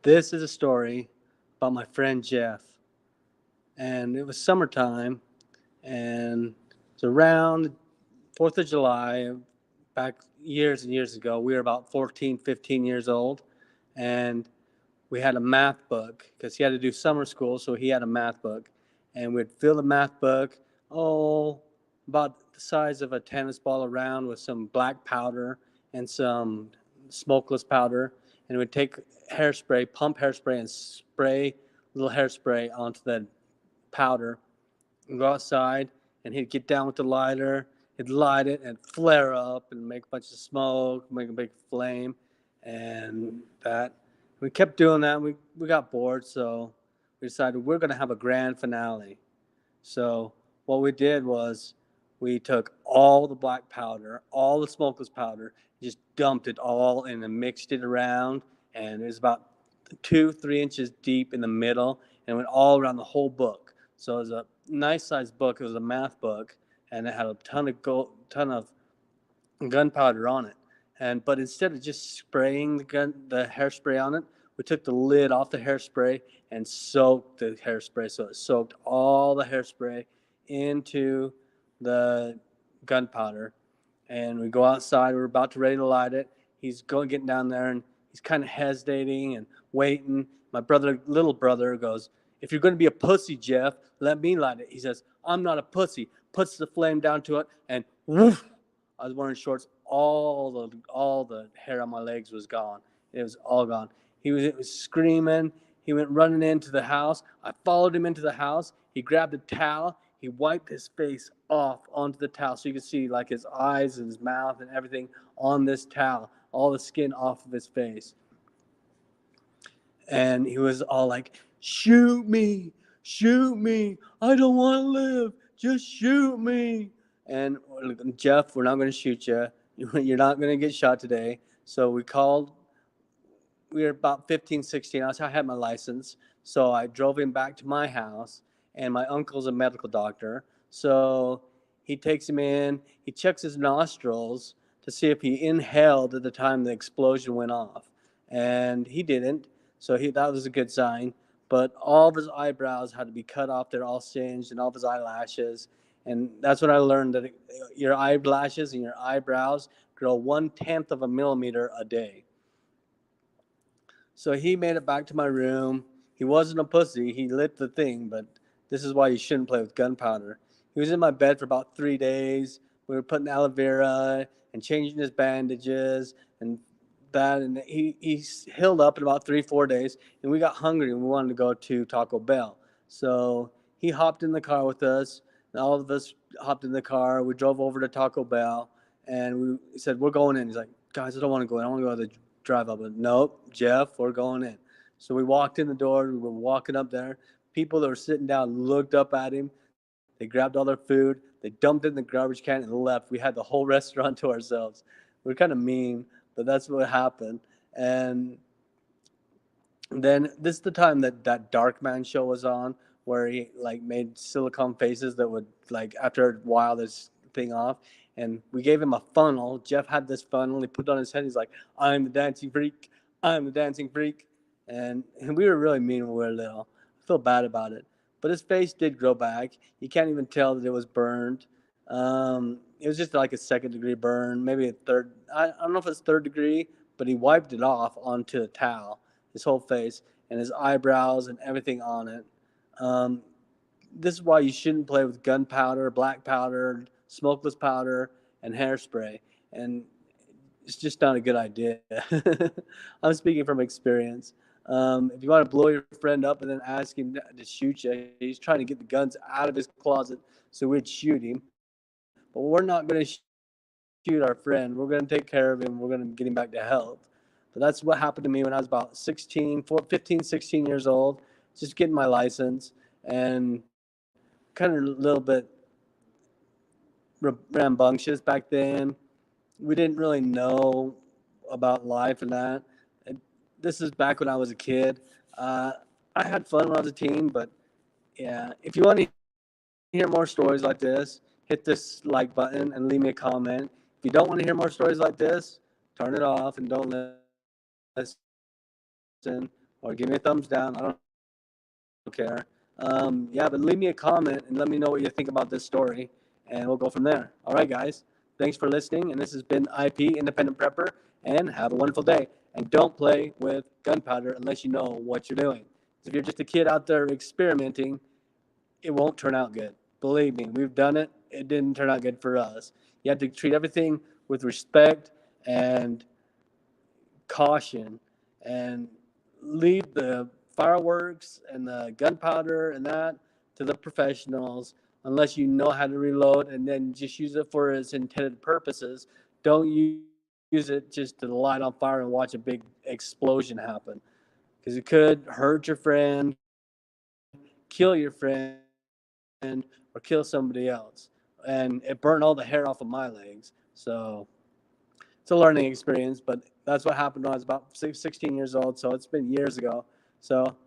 This is a story about my friend Jeff. And it was summertime, and it's around 4th of July, back years and years ago. We were about 14, 15 years old, and we had a math book because he had to do summer school, so he had a math book. And we'd fill the math book, oh, about the size of a tennis ball around with some black powder and some smokeless powder. And we'd take hairspray, pump hairspray, and spray little hairspray onto the powder and go outside. And he'd get down with the lighter, he'd light it and flare up and make a bunch of smoke, make a big flame. And that we kept doing that. We got bored, so we decided we're going to have a grand finale. So what we did was we took all the black powder, all the smokeless powder, just dumped it all in and mixed it around. And it was about 2, 3 inches deep in the middle, and went all around the whole book. So it was a nice sized book. It was a math book, and it had a ton of gunpowder on it. And but instead of just spraying the hairspray on it, we took the lid off the hairspray and soaked the hairspray. So it soaked all the hairspray into the gunpowder. And we go outside. We're about to ready to light it. He's getting down there, and he's kind of hesitating and waiting. My brother, little brother, goes, "If you're going to be a pussy, Jeff, let me light it." He says, "I'm not a pussy." Puts the flame down to it, and woof, I was wearing shorts. All the hair on my legs was gone. It was all gone. It was screaming. He went running into the house. I followed him into the house. He grabbed a towel. He wiped his face off onto the towel, so you could see like his eyes and his mouth and everything on this towel, all the skin off of his face. And he was all like, "Shoot me, shoot me. I don't want to live. Just shoot me." And Jeff, we're not going to shoot you. You're not going to get shot today. So we were about 15, 16. I had my license. So I drove him back to my house, and my uncle's a medical doctor. So he takes him in, he checks his nostrils to see if he inhaled at the time the explosion went off. And he didn't. So that was a good sign. But all of his eyebrows had to be cut off. They're all singed, and all of his eyelashes. And that's when I learned that your eyelashes and your eyebrows grow 1/10 of a millimeter a day. So he made it back to my room. He wasn't a pussy. He lit the thing, but this is why you shouldn't play with gunpowder. He was in my bed for about 3 days. We were putting aloe vera and changing his bandages and that, and he healed up in about 3, 4 days. And we got hungry and we wanted to go to Taco Bell. So he hopped in the car with us, and all of us hopped in the car. We drove over to Taco Bell, and we said, "We're going in." He's like, "Guys, I don't want to go in. I want to go to the drive up." But nope, Jeff, we're going in. So we walked in the door. We were walking up there. People that were sitting down looked up at him. They grabbed all their food. They dumped it in the garbage can and left. We had the whole restaurant to ourselves. We were kind of mean, but that's what happened. And then this is the time that that Dark Man show was on, where he like made silicone faces that would like after a while this thing off. And we gave him a funnel. Jeff had this funnel. He put it on his head. He's like, "I'm the dancing freak. I'm the dancing freak." And we were really mean when we were little. I feel bad about it. But his face did grow back. You can't even tell that it was burned. It was just like a second-degree burn, maybe a third. I don't know if it's third degree, but he wiped it off onto a towel, his whole face and his eyebrows and everything on it. Um, this is why you shouldn't play with gunpowder, black powder, smokeless powder, and hairspray. And it's just not a good idea. I'm speaking from experience. If you want to blow your friend up and then ask him to shoot you, he's trying to get the guns out of his closet so we'd shoot him. But we're not going to shoot our friend. We're going to take care of him. We're going to get him back to health. But that's what happened to me when I was about 15, 16 years old. Just getting my license and kind of a little bit rambunctious back then. We didn't really know about life and that. And this is back when I was a kid. Uh, I had fun when I was a teen, but yeah, if you want to hear more stories like this, hit this like button and leave me a comment. If you don't want to hear more stories like this, turn it off and don't listen. But if you want to hear more stories like this, or give me a thumbs down. I don't care. Yeah, but leave me a comment and let me know what you think about this story, and we'll go from there. All right, guys. Thanks for listening, and this has been IP Independent Prepper, and have a wonderful day. And don't play with gunpowder unless you know what you're doing. If you're just a kid out there experimenting, it won't turn out good. Believe me, we've done it. It didn't turn out good for us. You have to treat everything with respect and caution, and leave the fireworks and the gunpowder and that to the professionals unless you know how to reload, and then just use it for its intended purposes. Don't use it just to light on fire and watch a big explosion happen, because it could hurt your friend, kill your friend, or kill somebody else. And it burned all the hair off of my legs. So it's a learning experience, but that's what happened when I was about 16 years old. So it's been years ago. So